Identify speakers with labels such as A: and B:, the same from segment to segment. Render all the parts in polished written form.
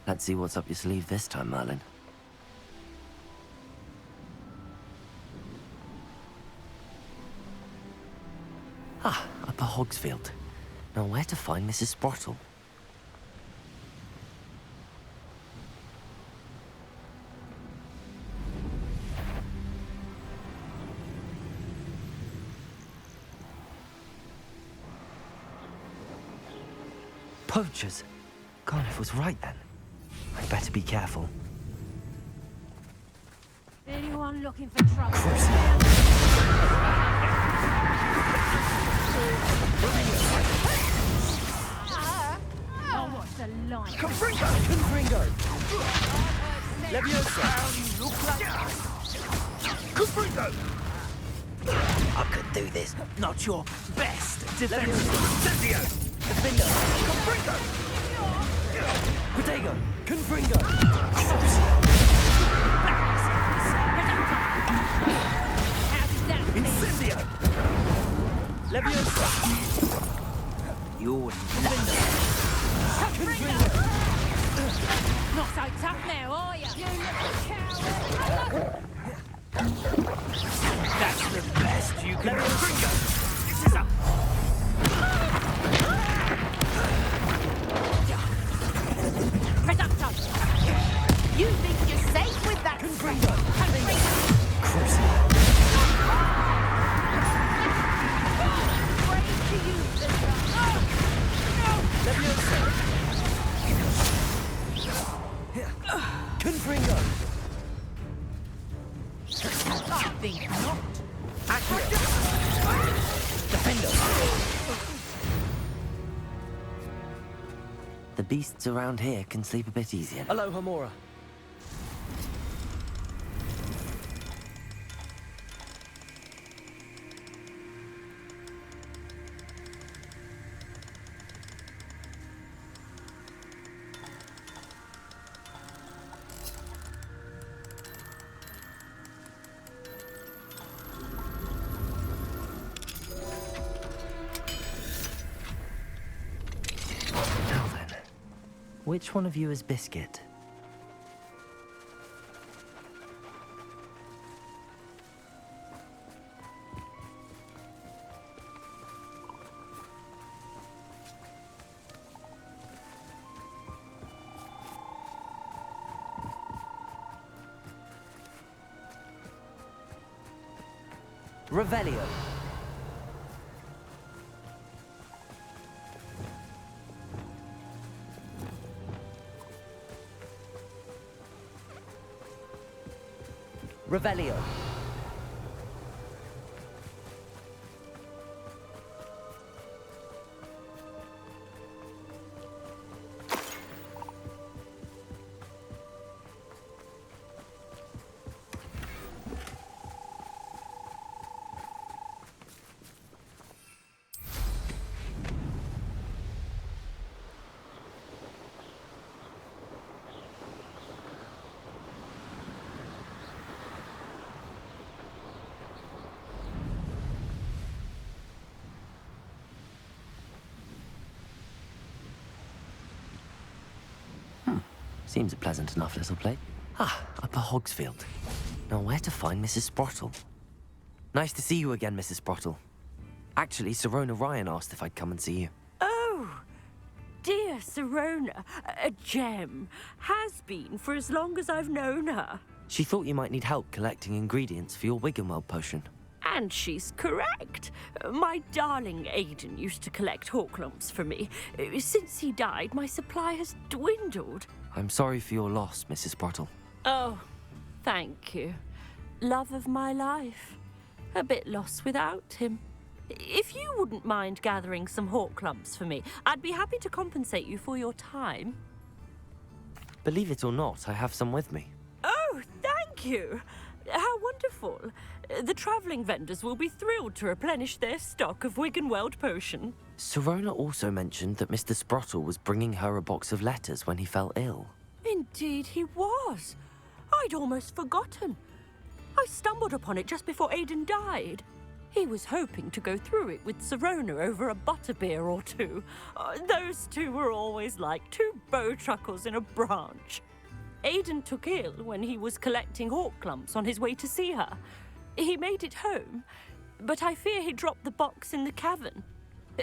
A: Let's see what's up your sleeve this time, Merlin. Ah, Upper Hogsfield. Now where to find Mrs. Sprottle? Poachers? Garniff was right then. I'd better be careful.
B: Anyone looking for trouble? Oh, what's the line?
C: Confringo! Leviosa! Confringo!
A: I could do this.
C: Not your best defense! Incendio! Defender! Confringo! Protego! Confringo! Incendio! Leviosa!
A: You're
C: Defender! Confringo!
B: Not so tough now, are you? You little coward!
C: That's the best you can do! Confringo! This is a...
B: Reducto! You think you're safe with that?
C: Confringo! Leviosa! Confringo!
B: I think not.
C: Accio! Defender!
A: The beasts around here can sleep a bit easier.
C: Hello, Homora.
A: Now then, which one of you is Biscuit?
C: Revelio. Revelio.
A: Seems a pleasant enough little place. Ah, Upper Hogsfield. Now where to find Mrs. Sprottle? Nice to see you again, Mrs. Sprottle. Actually, Sirona Ryan asked if I'd come and see you.
D: Oh, dear Sirona, a gem. Has been for as long as I've known her.
A: She thought you might need help collecting ingredients for your Wiggenweld potion.
D: And she's correct. My darling Aidan used to collect hawklumps for me. Since he died, my supply has dwindled.
A: I'm sorry for your loss, Mrs. Sprottle.
D: Oh, thank you. Love of my life. A bit lost without him. If you wouldn't mind gathering some hawklumps for me, I'd be happy to compensate you for your time.
A: Believe it or not, I have some with me.
D: Oh, thank you. How wonderful. The travelling vendors will be thrilled to replenish their stock of Wiggenweld potion.
A: Sirona also mentioned that Mr. Sprottle was bringing her a box of letters when he fell ill.
D: Indeed he was. I'd almost forgotten. I stumbled upon it just before Aidan died. He was hoping to go through it with Sirona over a butterbeer or two. Those two were always like two bowtruckles in a branch. Aidan took ill when he was collecting hawk clumps on his way to see her. He made it home, but I fear he dropped the box in the cavern.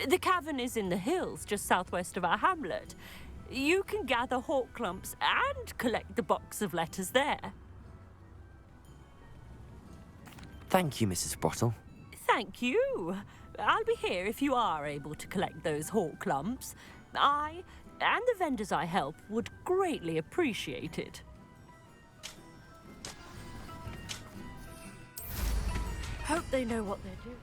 D: The cavern is in the hills just southwest of our hamlet. You can gather hawk clumps and collect the box of letters there.
A: Thank you, Mrs. Sprottle.
D: Thank you. I'll be here if you are able to collect those hawk clumps. I and the vendors I help would greatly appreciate it. Hope they know what they're doing.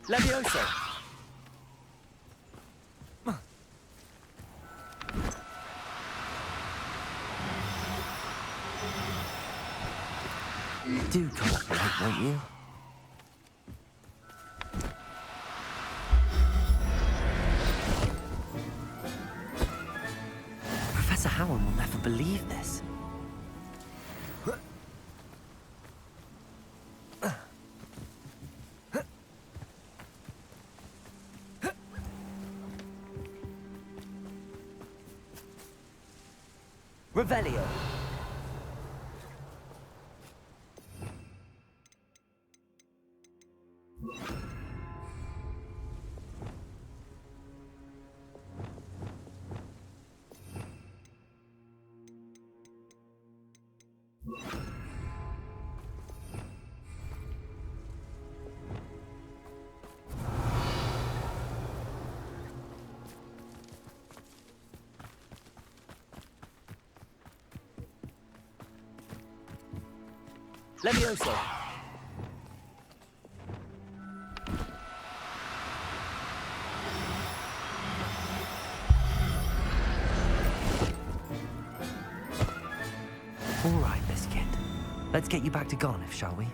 C: Levioso!
A: Do cooperate, won't you? Professor Howard will never believe this.
C: Revelio. Levioso.
A: All right, Biscuit. Let's get you back to Garniff, shall we?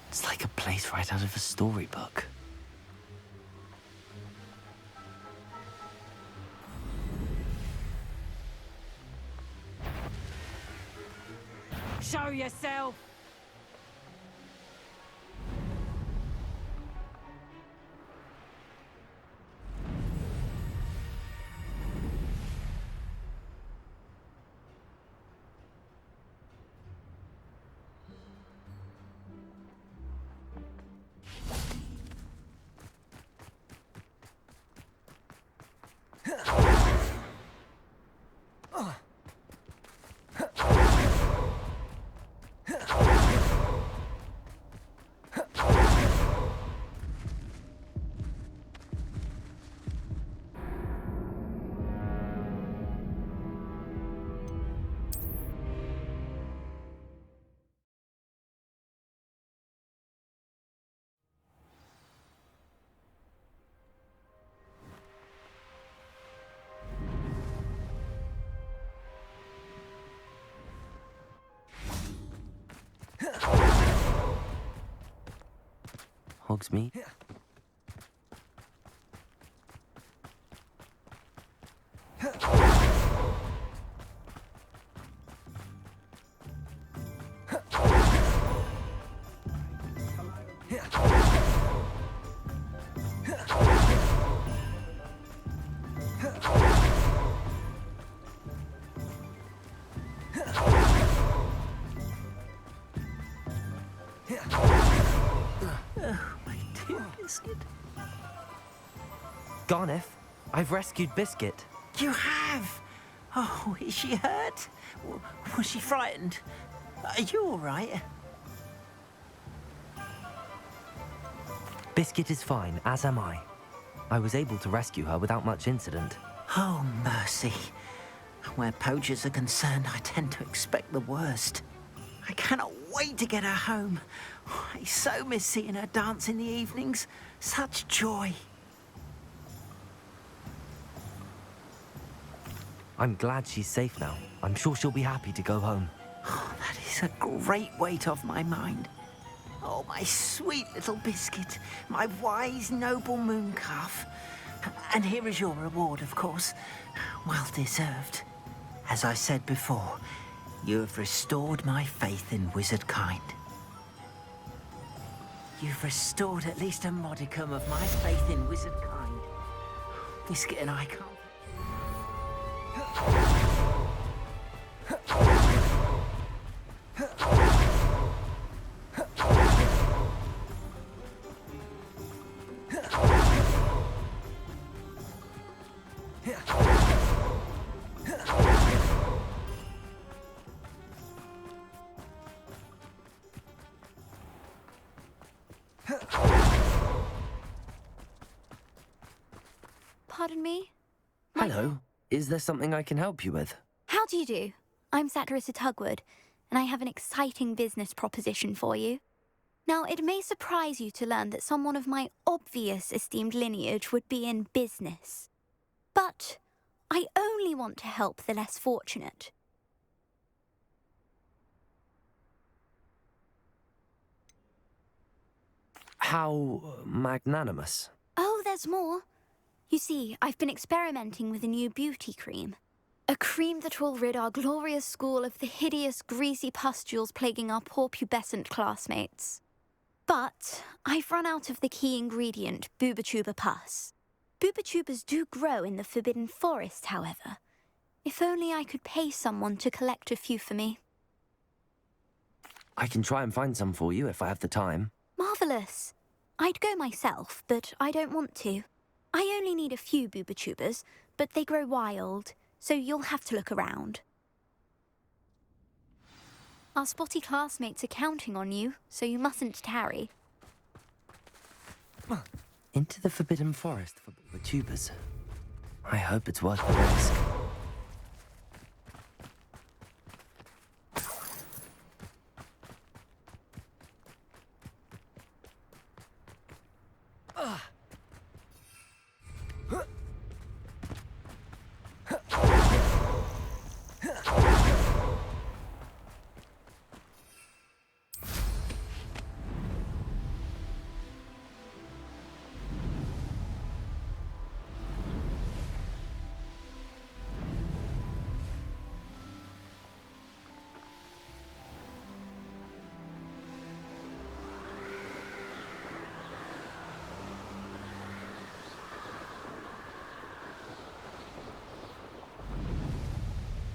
A: It's like a place right out of a storybook.
B: Show yourself!
A: Hogsmeade?
C: Biscuit?
A: Garneth, I've rescued Biscuit.
C: You have? Oh, is she hurt? Was she frightened? Are you all right?
A: Biscuit is fine, as am I. I was able to rescue her without much incident.
C: Oh, mercy. Where poachers are concerned, I tend to expect the worst. I cannot wait to get her home. I so miss seeing her dance in the evenings. Such joy.
A: I'm glad she's safe now. I'm sure she'll be happy to go home.
C: Oh, that is a great weight off my mind. Oh, my sweet little Biscuit, my wise, noble moon calf. And here is your reward, of course. Well deserved. As I said before, you have restored my faith in wizard kind. You've restored at least a modicum of my faith in wizard kind. Biscuit and I can't...
E: Pardon me?
A: Hello. Is there something I can help you with?
E: How do you do? I'm Saccharissa Tugwood, and I have an exciting business proposition for you. Now, it may surprise you to learn that someone of my obvious esteemed lineage would be in business. But I only want to help the less fortunate.
A: How magnanimous.
E: Oh, there's more. You see, I've been experimenting with a new beauty cream. A cream that will rid our glorious school of the hideous, greasy pustules plaguing our poor pubescent classmates. But I've run out of the key ingredient, Booba-Tuba pus. Booba-Tubas do grow in the Forbidden Forest, however. If only I could pay someone to collect a few for me.
A: I can try and find some for you if I have the time.
E: Marvellous. I'd go myself, but I don't want to. I only need a few Booba-Tubas, but they grow wild, so you'll have to look around. Our spotty classmates are counting on you, so you mustn't tarry.
A: Into the Forbidden Forest for the tubers. I hope it's worth the risk.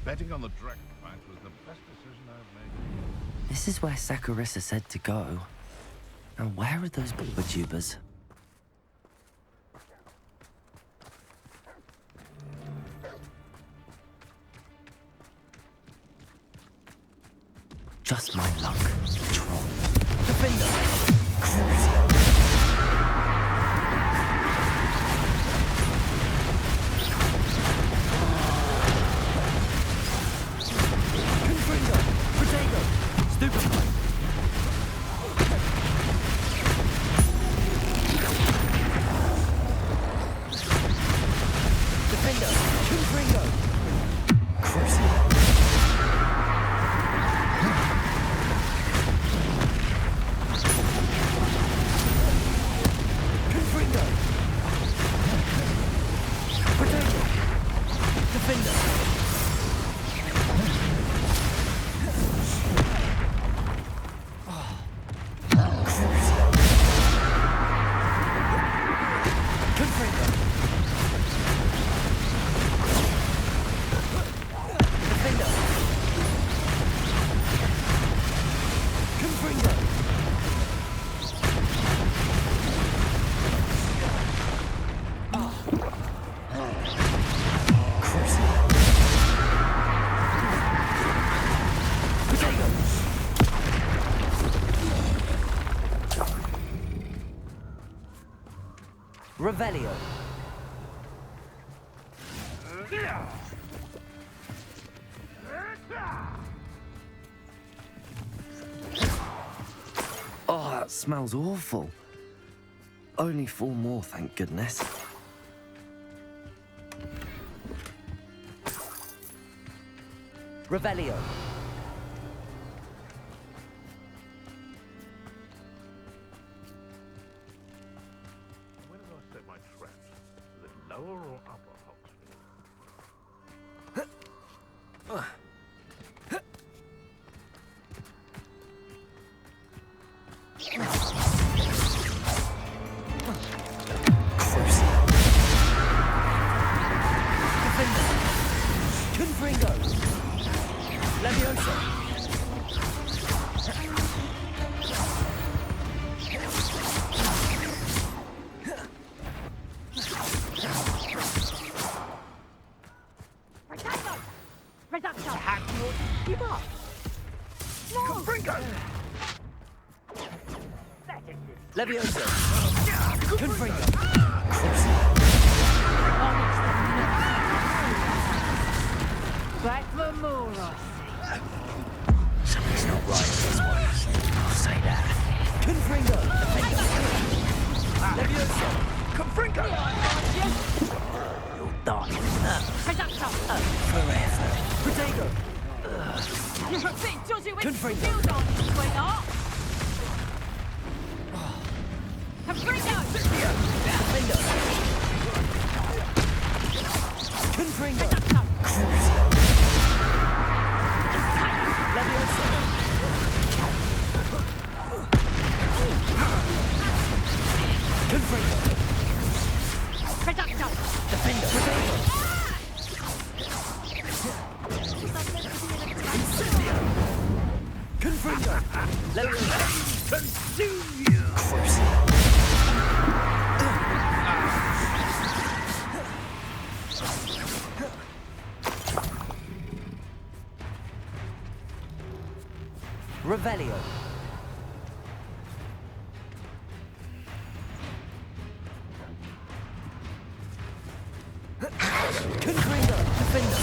F: Betting on the dragon fight was the best decision I've made.
A: This is where Saccharissa said to go. Now where are those Booba-Tubas? Just my luck. Troll. Defender! Crucial! Revelio. Oh, that smells awful. Only 4 more, thank goodness. Revelio.
F: Where did I set my traps? Is it lower or upper Hogsfield?
A: Confringo. Leviosa.
B: Reducto! Reducto!
C: Give up.
A: Leviosa. Confringo.
B: Back for more, I
A: Something's not right with this one. I'll say that. Confringo. Leviosa. Confringo. You'll die.
B: Reducto!
A: Forever. Protego.
B: You're a bit dodgy with
A: Confringo.
B: skills on, sweetheart! Confringo!
A: Defendo. Confringo.
B: Reducto!
A: Leviosa. Confringo.
B: Reducto!
A: Defendo. Protego. Confringo. Leviosa. Consume you. Revelio. Confringo. Defender.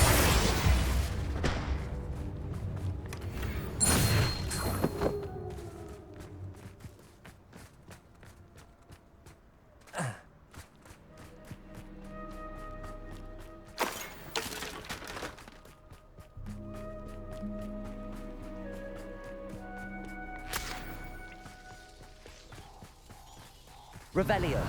A: Revelio.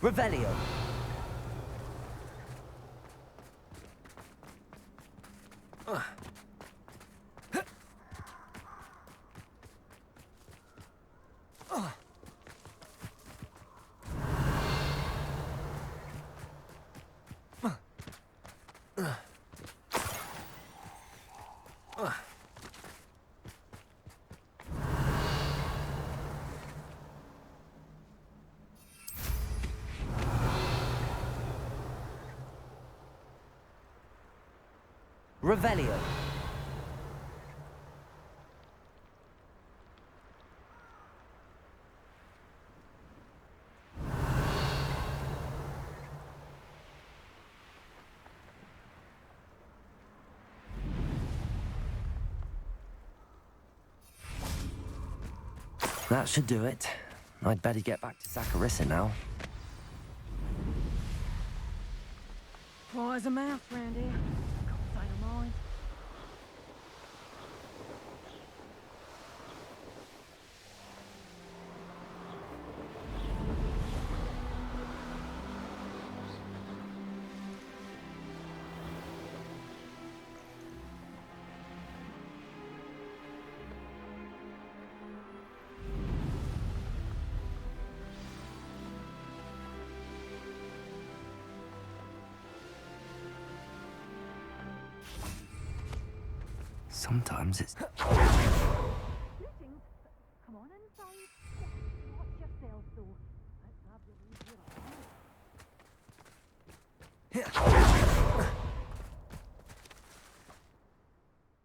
A: Revelio. Revelio. That should do it. I'd better get back to Zacharissa now.
B: Dry as a mouth round here. Can't say no mind.
A: Sometimes it's...
B: Come on inside. Watch yourself, though. Let's have the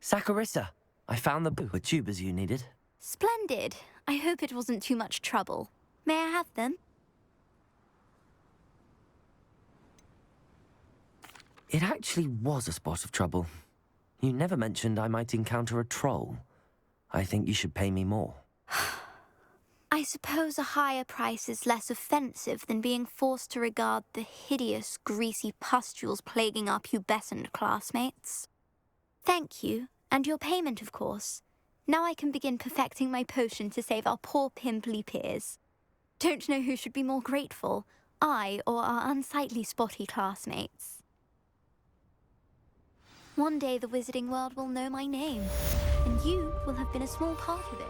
A: Saccharissa, I found the tubers you needed.
E: Splendid. I hope it wasn't too much trouble. May I have them?
A: It actually was a spot of trouble. You never mentioned I might encounter a troll. I think you should pay me more.
E: I suppose a higher price is less offensive than being forced to regard the hideous, greasy pustules plaguing our pubescent classmates. Thank you, and your payment, of course. Now I can begin perfecting my potion to save our poor pimply peers. Don't know who should be more grateful, I or our unsightly spotty classmates. One day the wizarding world will know my name, and you will have been a small part of it.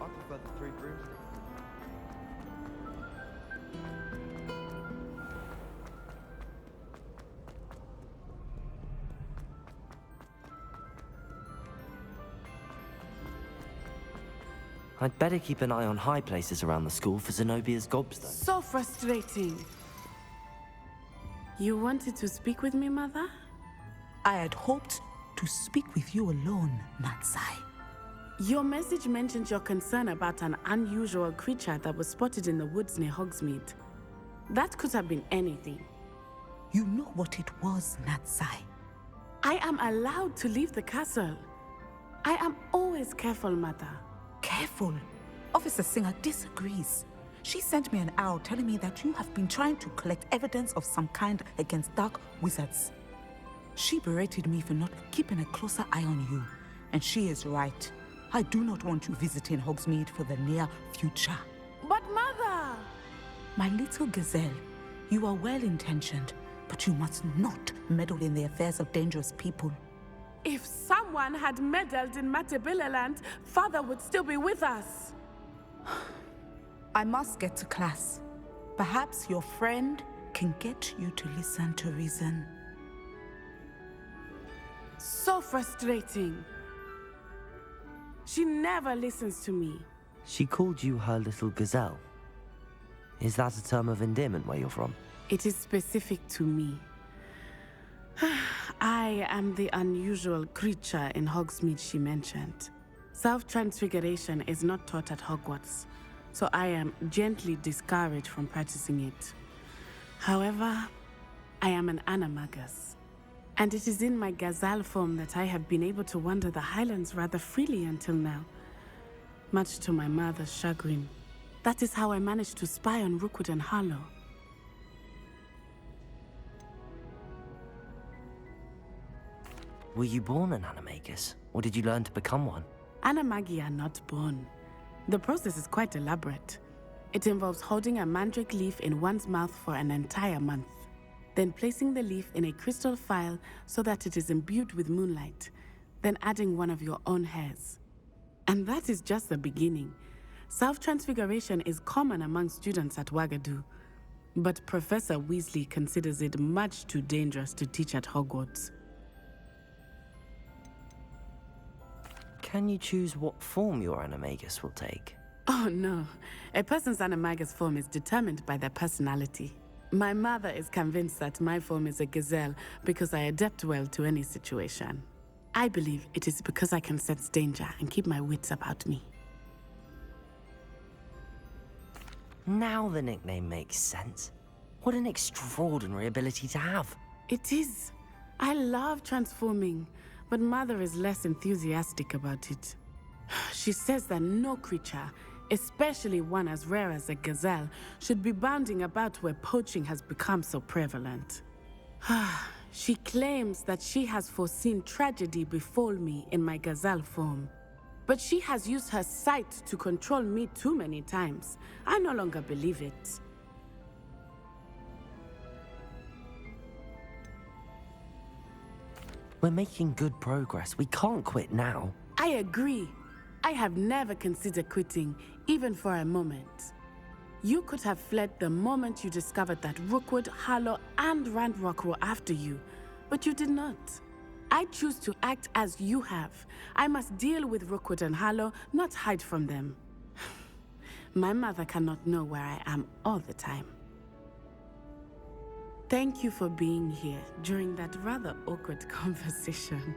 G: I prefer the three broomsticks.
A: I'd better keep an eye on high places around the school for Zenobia's gobstone.
H: So frustrating. You wanted to speak with me, Mother?
I: I had hoped to speak with you alone, Natsai.
H: Your message mentioned your concern about an unusual creature that was spotted in the woods near Hogsmeade. That could have been anything.
I: You know what it was, Natsai.
H: I am allowed to leave the castle. I am always careful, Mother.
I: Careful. Officer Singer disagrees. She sent me an owl telling me that you have been trying to collect evidence of some kind against dark wizards. She berated me for not keeping a closer eye on you, and she is right. I do not want you visiting Hogsmeade for the near future.
H: But Mother!
I: My little gazelle, you are well-intentioned, but you must not meddle in the affairs of dangerous people.
H: If someone had meddled in Matabeleland, Father would still be with us.
I: I must get to class. Perhaps your friend can get you to listen to reason.
H: So frustrating. She never listens to me.
A: She called you her little gazelle. Is that a term of endearment where you're from?
H: It is specific to me. I am the unusual creature in Hogsmeade she mentioned. Self-transfiguration is not taught at Hogwarts, so I am gently discouraged from practicing it. However, I am an animagus, and it is in my gazelle form that I have been able to wander the Highlands rather freely until now, much to my mother's chagrin. That is how I managed to spy on Rookwood and Harlow.
A: Were you born an animagus, or did you learn to become one?
H: Animagi are not born. The process is quite elaborate. It involves holding a mandrake leaf in one's mouth for an entire month, then placing the leaf in a crystal phial so that it is imbued with moonlight, then adding one of your own hairs. And that is just the beginning. Self-transfiguration is common among students at Wagadu, but Professor Weasley considers it much too dangerous to teach at Hogwarts.
A: Can you choose what form your animagus will take?
H: Oh no, a person's animagus form is determined by their personality. My mother is convinced that my form is a gazelle because I adapt well to any situation. I believe it is because I can sense danger and keep my wits about me.
A: Now the nickname makes sense. What an extraordinary ability to have.
H: It is. I love transforming, but Mother is less enthusiastic about it. She says that no creature, especially one as rare as a gazelle, should be bounding about where poaching has become so prevalent. She claims that she has foreseen tragedy befall me in my gazelle form. But she has used her sight to control me too many times. I no longer believe it.
A: We're making good progress. We can't quit now.
H: I agree. I have never considered quitting, even for a moment. You could have fled the moment you discovered that Rookwood, Harlow, and Ranrock were after you, but you did not. I choose to act as you have. I must deal with Rookwood and Harlow, not hide from them. My mother cannot know where I am all the time. Thank you for being here during that rather awkward conversation.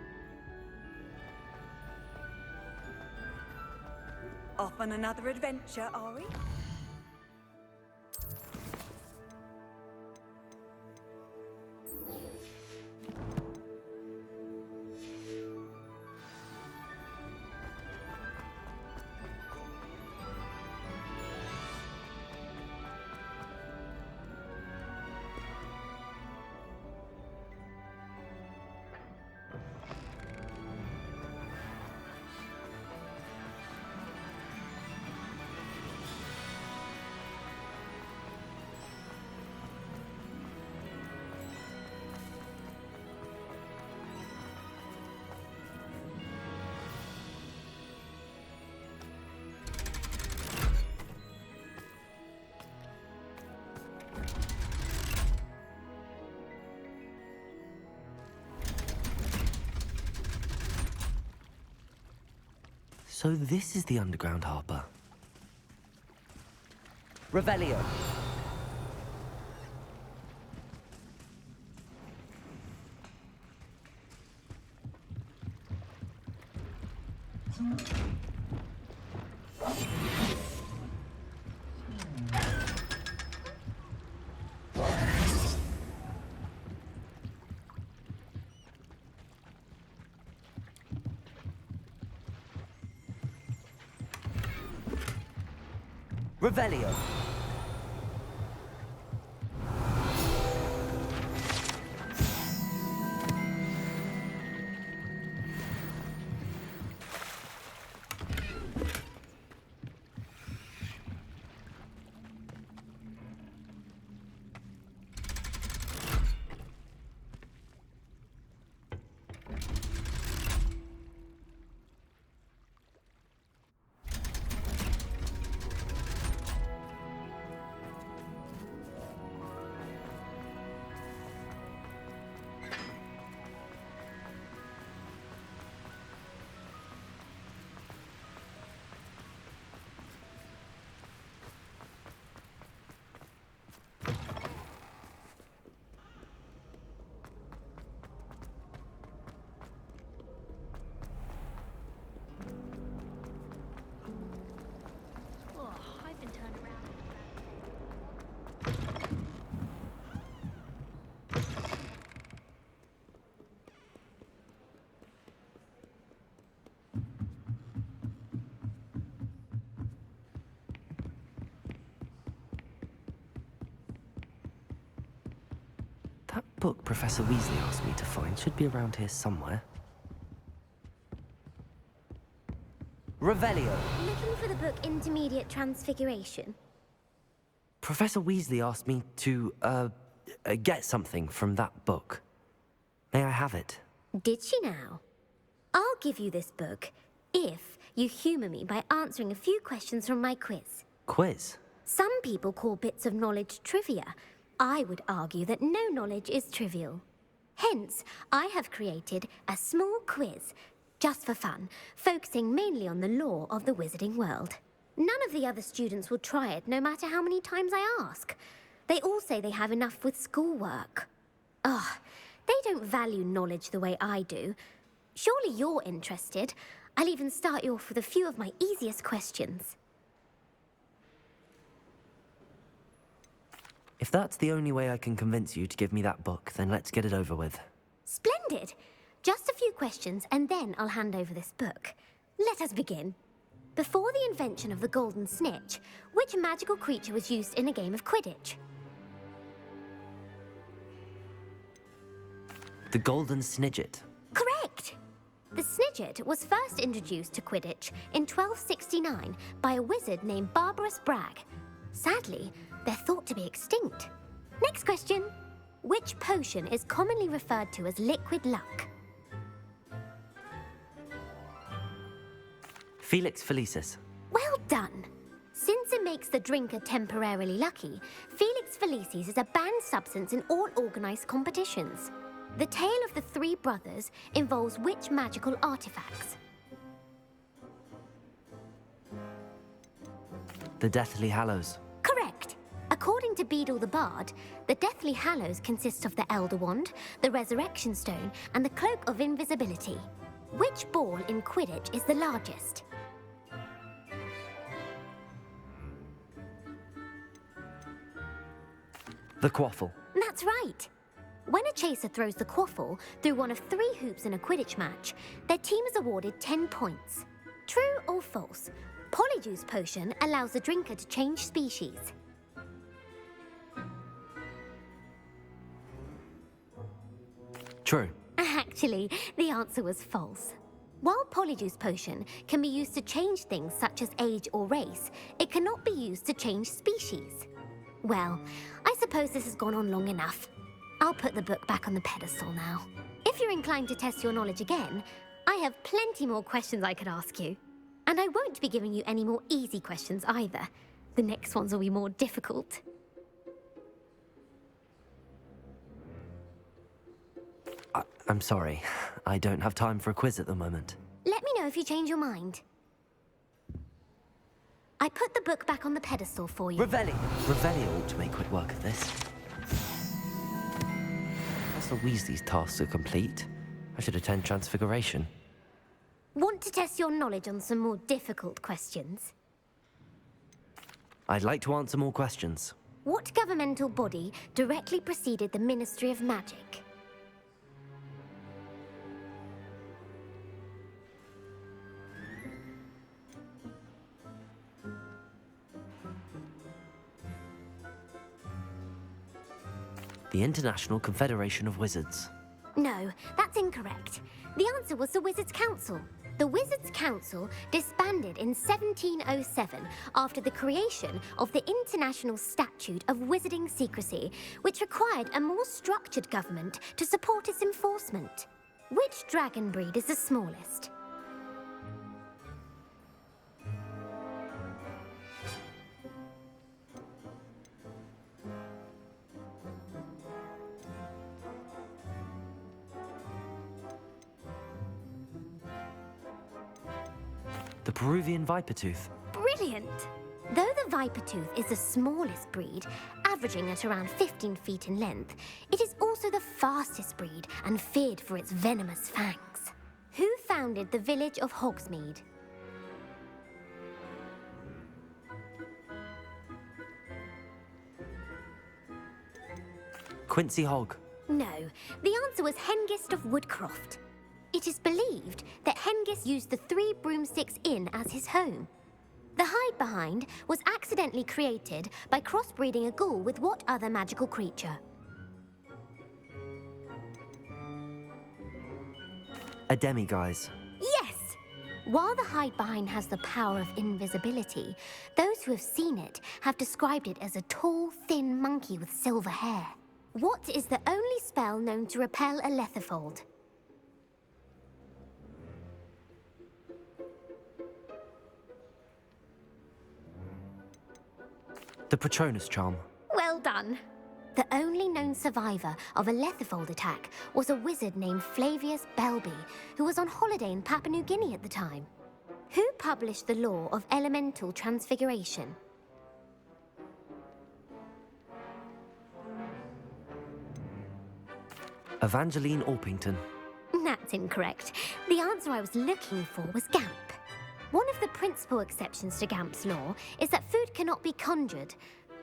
J: Off on another adventure, are we?
A: So this is the underground harbour. Revelio. Revelio. That book Professor Weasley asked me to find should be around here somewhere. Revelio!
K: Looking for the book Intermediate Transfiguration?
A: Professor Weasley asked me to, get something from that book. May I have it?
K: Did she now? I'll give you this book if you humour me by answering a few questions from my quiz.
A: Quiz?
K: Some people call bits of knowledge trivia. I would argue that no knowledge is trivial. Hence, I have created a small quiz, just for fun, focusing mainly on the lore of the wizarding world. None of the other students will try it, no matter how many times I ask. They all say they have enough with schoolwork. Ugh, they don't value knowledge the way I do. Surely you're interested. I'll even start you off with a few of my easiest questions.
A: If that's the only way I can convince you to give me that book, then let's get it over with.
K: Splendid! Just a few questions, and then I'll hand over this book. Let us begin. Before the invention of the golden snitch, which magical creature was used in a game of Quidditch?
A: The Golden Snidget.
K: Correct! The Snidget was first introduced to Quidditch in 1269 by a wizard named Barbarous Bragg. Sadly, they're thought to be extinct. Next question. Which potion is commonly referred to as liquid luck?
A: Felix Felicis.
K: Well done. Since it makes the drinker temporarily lucky, Felix Felicis is a banned substance in all organised competitions. The tale of the three brothers involves which magical artifacts?
A: The Deathly Hallows.
K: Correct. According to Beadle the Bard, the Deathly Hallows consist of the Elder Wand, the Resurrection Stone, and the Cloak of Invisibility. Which ball in Quidditch is the largest?
A: The Quaffle.
K: That's right. When a chaser throws the quaffle through one of 3 hoops in a Quidditch match, their team is awarded 10 points. True or false? Polyjuice potion allows the drinker to change species.
A: True.
K: Actually, the answer was false. While Polyjuice potion can be used to change things such as age or race, it cannot be used to change species. Well, I suppose this has gone on long enough. I'll put the book back on the pedestal now. If you're inclined to test your knowledge again, I have plenty more questions I could ask you. And I won't be giving you any more easy questions either. The next ones will be more difficult.
A: I'm sorry. I don't have time for a quiz at the moment.
K: Let me know if you change your mind. I put the book back on the pedestal for you.
A: Revelio ought to make quick work of this. Professor Weasley's tasks are complete. I should attend Transfiguration.
K: Want to test your knowledge on some more difficult questions?
A: I'd like to answer more questions.
K: What governmental body directly preceded the Ministry of Magic?
A: The International Confederation of Wizards.
K: No, that's incorrect. The answer was the Wizards' Council. The Wizards' Council disbanded in 1707 after the creation of the International Statute of Wizarding Secrecy, which required a more structured government to support its enforcement. Which dragon breed is the smallest?
A: The Peruvian Vipertooth.
K: Brilliant! Though the Vipertooth is the smallest breed, averaging at around 15 feet in length, it is also the fastest breed and feared for its venomous fangs. Who founded the village of Hogsmeade?
A: Quincy Hogg.
K: No, the answer was Hengist of Woodcroft. It is believed that Hengist used the 3 Broomsticks Inn as his home. The hide-behind was accidentally created by crossbreeding a ghoul with what other magical creature?
A: A demiguise.
K: Yes! While the hide behind has the power of invisibility, those who have seen it have described it as a tall, thin monkey with silver hair. What is the only spell known to repel a letherfold?
A: The Patronus charm.
K: Well done. The only known survivor of a letherfold attack was a wizard named Flavius Belby, who was on holiday in Papua New Guinea at the time. Who published the law of elemental transfiguration?
A: Evangeline Orpington.
K: That's incorrect. The answer I was looking for was Gamp. One of the principal exceptions to Gamp's law is that food cannot be conjured,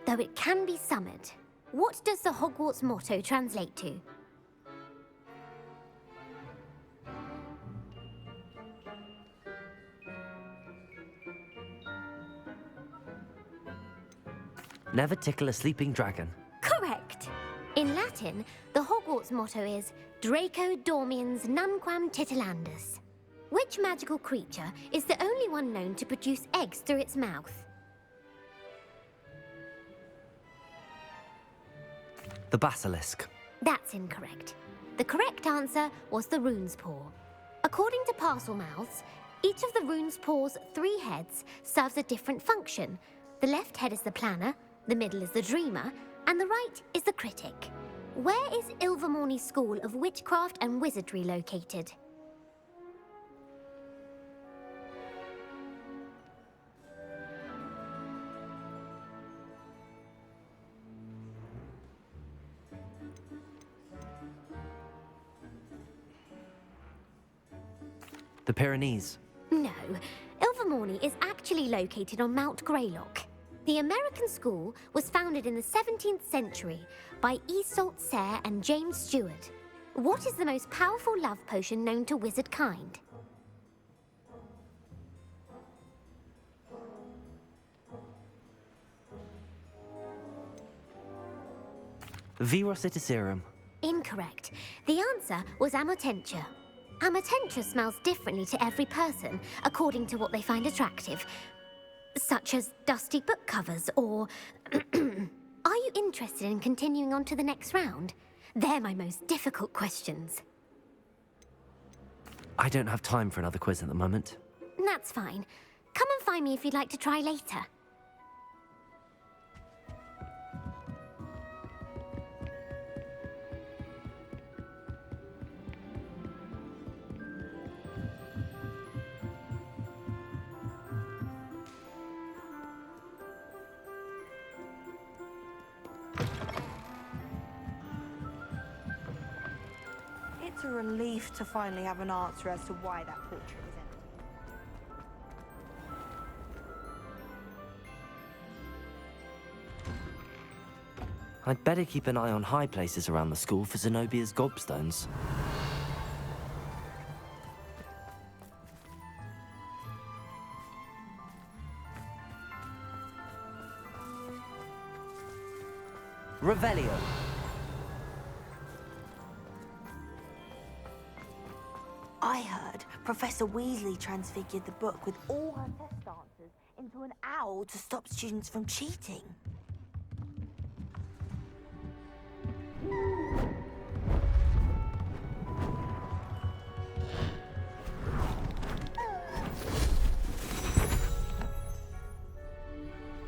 K: though it can be summoned. What does the Hogwarts motto translate to?
A: Never tickle a sleeping dragon.
K: Correct. In Latin, the Hogwarts motto is Draco Dormiens Nunquam Titilandus. Which magical creature is the only one known to produce eggs through its mouth?
A: The basilisk.
K: That's incorrect. The correct answer was the rune's paw. According to Parselmouths, each of the rune's paw's 3 heads serves a different function. The left head is the planner, the middle is the dreamer, and the right is the critic. Where is Ilvermorny School of Witchcraft and Wizardry located?
A: The Pyrenees.
K: No, Ilvermorny is actually located on Mount Greylock. The American school was founded in the 17th century by Iseult Sayre and James Stewart. What is the most powerful love potion known to wizard kind?
A: Virositiserum.
K: Incorrect. The answer was Amotentia. Amotentia smells differently to every person, according to what they find attractive, such as dusty book covers or... Are you interested in continuing on to the next round? They're my most difficult questions.
A: I don't have time for another quiz at the moment.
K: That's fine. Come and find me if you'd like to try later.
J: It's a relief to finally have an answer as to why that portrait was empty.
A: I'd better keep an eye on high places around the school for Zenobia's gobstones. Revelio.
J: I heard Professor Weasley transfigured the book with all her test answers into an owl to stop students from cheating.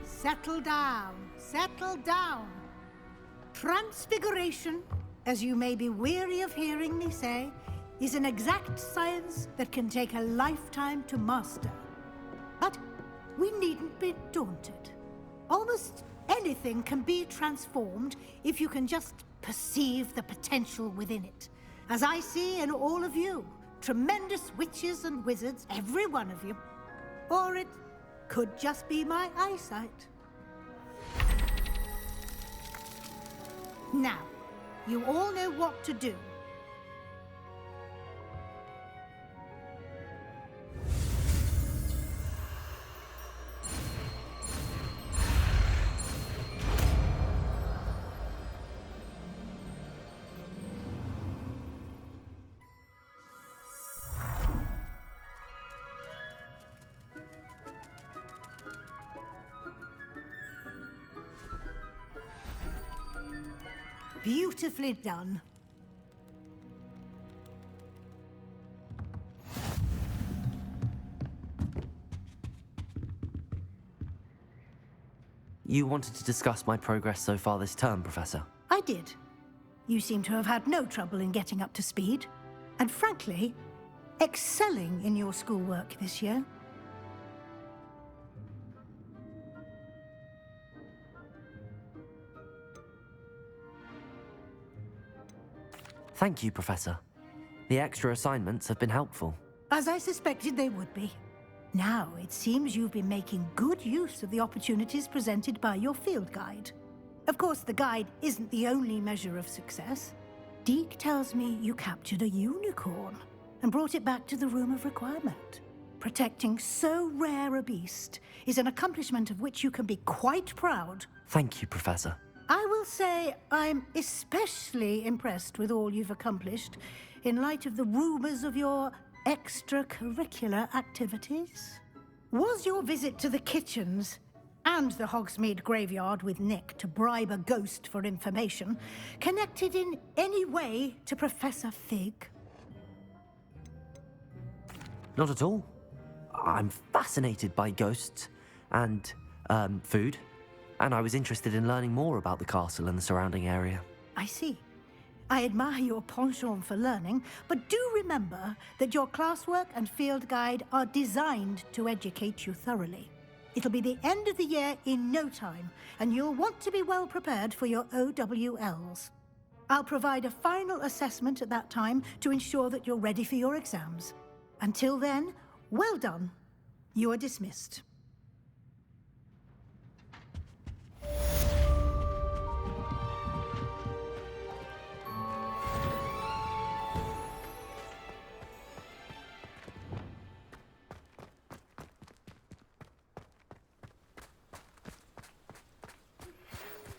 L: Settle down, settle down. Transfiguration, as you may be weary of hearing me say, is an exact science that can take a lifetime to master. But we needn't be daunted. Almost anything can be transformed if you can just perceive the potential within it. As I see in all of you, tremendous witches and wizards, every one of you. Or it could just be my eyesight. Now, you all know what to do. Beautifully done.
A: You wanted to discuss my progress so far this term, Professor?
L: I did. You seem to have had no trouble in getting up to speed. And frankly, excelling in your schoolwork this year.
A: Thank you, Professor. The extra assignments have been helpful.
L: As I suspected they would be. Now, it seems you've been making good use of the opportunities presented by your field guide. Of course, the guide isn't the only measure of success. Deke tells me you captured a unicorn and brought it back to the Room of Requirement. Protecting so rare a beast is an accomplishment of which you can be quite proud.
A: Thank you, Professor.
L: I will say I'm especially impressed with all you've accomplished in light of the rumors of your extracurricular activities. Was your visit to the kitchens and the Hogsmeade graveyard with Nick to bribe a ghost for information connected in any way to Professor Fig?
A: Not at all. I'm fascinated by ghosts and, food, and I was interested in learning more about the castle and the surrounding area.
L: I see. I admire your penchant for learning, but do remember that your classwork and field guide are designed to educate you thoroughly. It'll be the end of the year in no time, and you'll want to be well prepared for your OWLs. I'll provide a final assessment at that time to ensure that you're ready for your exams. Until then, well done. You are dismissed.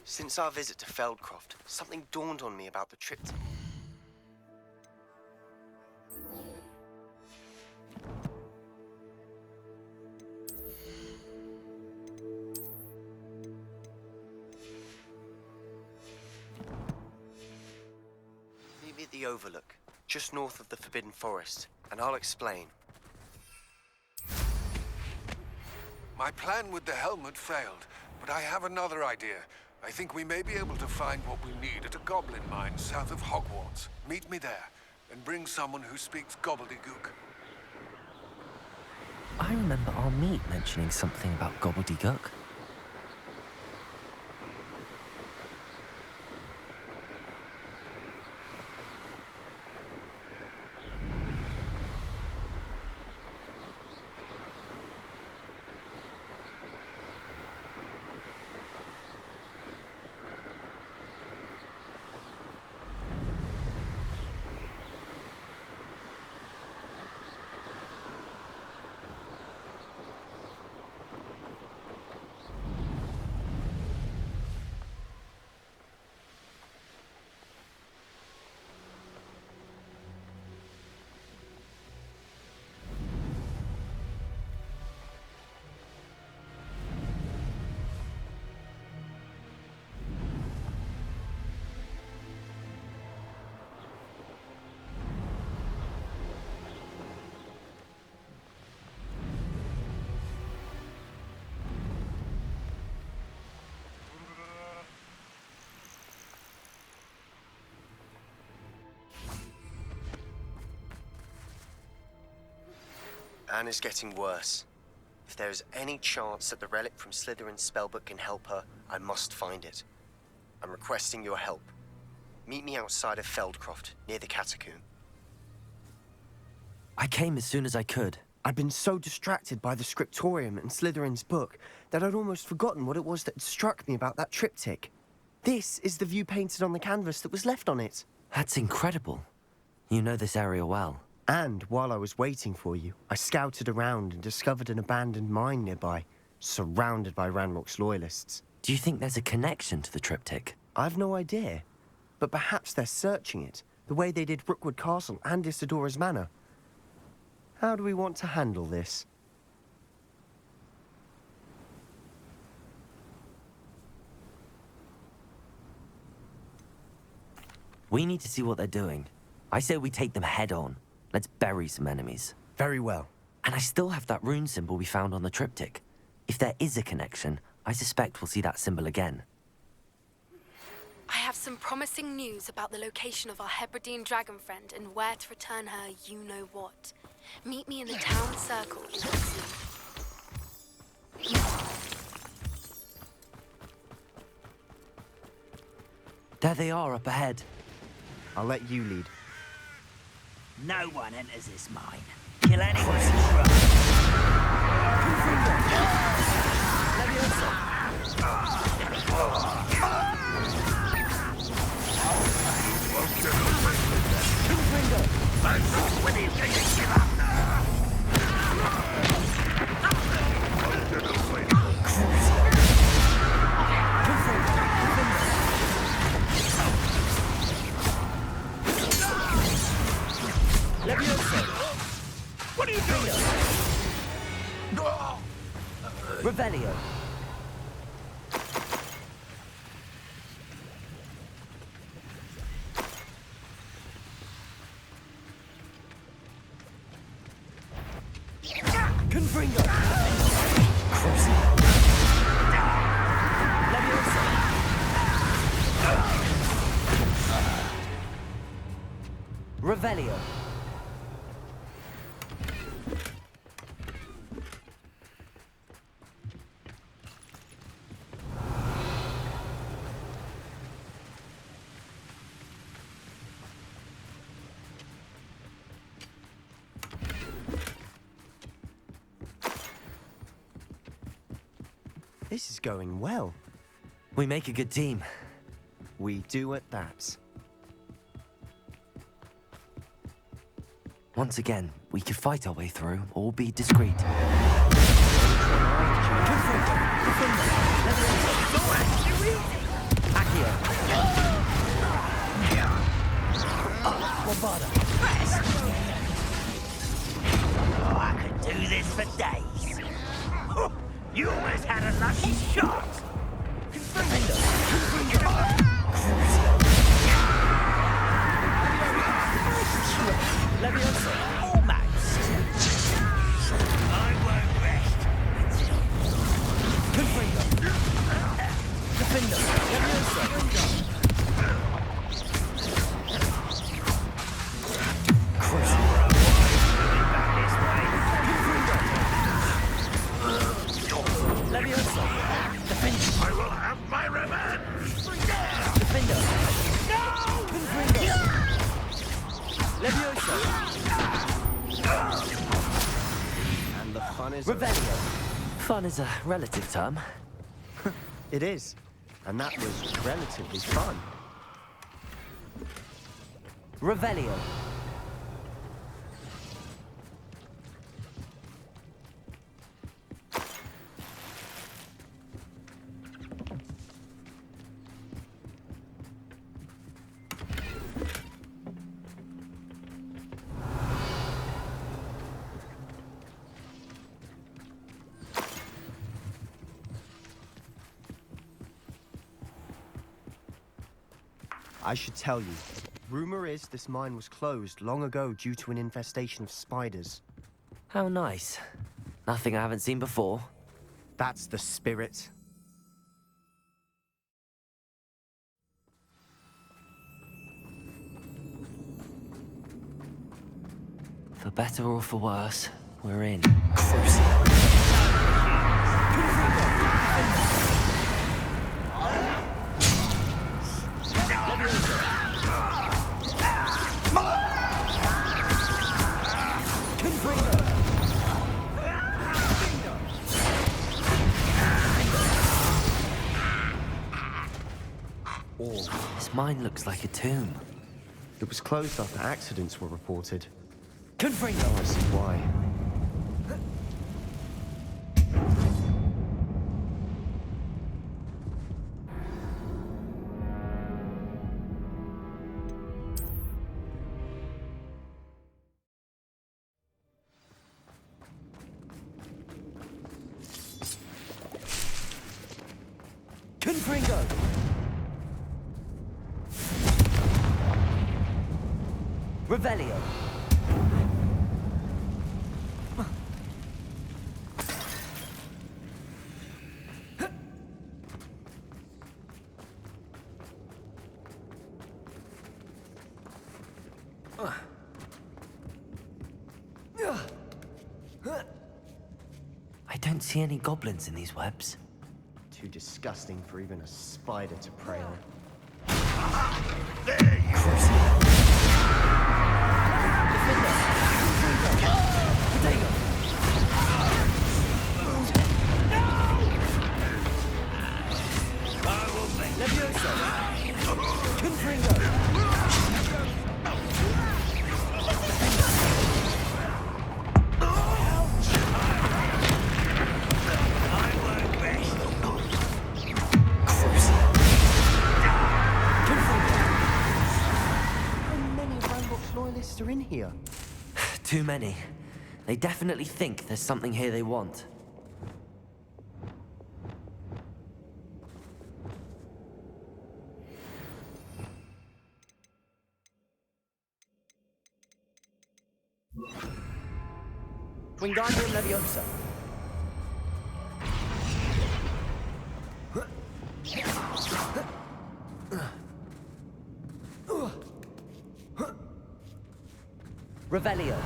M: Since our visit to Feldcroft, something dawned on me about the triptych. Meet me at the Overlook, just north of the Forbidden Forest, and I'll explain.
N: My plan with the helmet failed, but I have another idea. I think we may be able to find what we need at a goblin mine south of Hogwarts. Meet me there, and bring someone who speaks gobbledygook.
A: I remember our meet mentioning something about gobbledygook.
M: Anne is getting worse. If there is any chance that the relic from Slytherin's spellbook can help her, I must find it. I'm requesting your help. Meet me outside of Feldcroft, near the catacomb.
A: I came as soon as I could.
O: I'd been so distracted by the scriptorium and Slytherin's book that I'd almost forgotten what it was that struck me about that triptych. This is the view painted on the canvas that was left on it.
A: That's incredible. You know this area well.
O: And while I was waiting for you, I scouted around and discovered an abandoned mine nearby, surrounded by Ranrock's loyalists.
A: Do you think there's a connection to the triptych?
O: I've no idea, but perhaps they're searching it, the way they did Rookwood Castle and Isidora's Manor. How do we want to handle this?
A: We need to see what they're doing. I say we take them head on. Let's bury some enemies.
O: Very well.
A: And I still have that rune symbol we found on the triptych. If there is a connection, I suspect we'll see that symbol again.
P: I have some promising news about the location of our Hebridean dragon friend and where to return her you-know-what. Meet me in the town circle in the
A: There they are up ahead.
O: I'll let you lead.
C: No one enters this mine. Kill anyone who's drunk.
A: What are you doing? Revelio. Confringo. Revelio.
O: This is going well.
A: We make a good team.
O: We do at that.
A: Once again, we could fight our way through or be discreet.
C: Oh, I could do this for days. You almost had a lucky shot. Leviosa. Almost. I won't rest.
A: Confringo. Defender. Leviosa. Leviosa. Defender.
F: I will have my revenge!
A: Defender.
C: No!
A: Confringo. Leviosa.
O: And the fun is
A: Revelio. Fun is a relative term.
O: It is. And that was relatively fun.
A: Revelio.
O: I should tell you. Rumor is this mine was closed long ago due to an infestation of spiders.
A: How nice. Nothing I haven't seen before.
O: That's the spirit.
A: For better or for worse, we're in. This mine looks like a tomb.
O: It was closed after accidents were reported.
A: Confringo.
O: I see why.
A: Confringo. Revelio. I don't see any goblins in these webs.
O: Too disgusting for even a spider to prey on. Loyalists are in here?
A: Too many. They definitely think there's something here they want.
O: Wingardium Leviosa.
A: Revelio.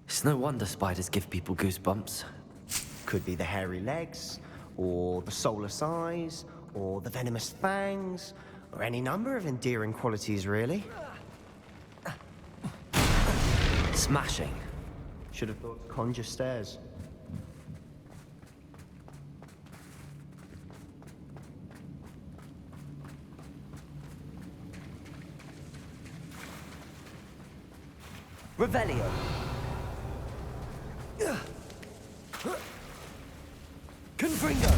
A: It's no wonder spiders give people goosebumps.
O: Could be the hairy legs, or the soulless eyes, or the venomous fangs, or any number of endearing qualities, really.
A: Smashing.
O: Should have thought to conjure stairs.
A: Revelio. Confringo.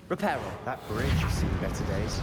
A: Reparo.
O: That bridge has seen better days.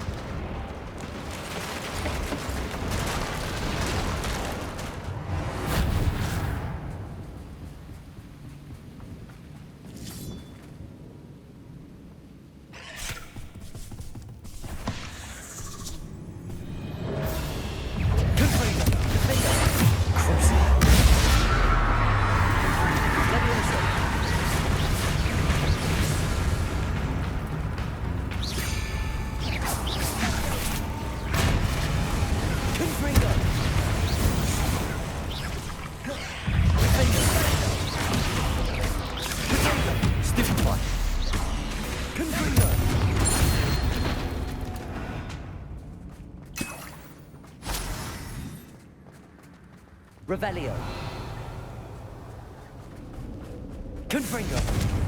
A: Revelio. Confringo.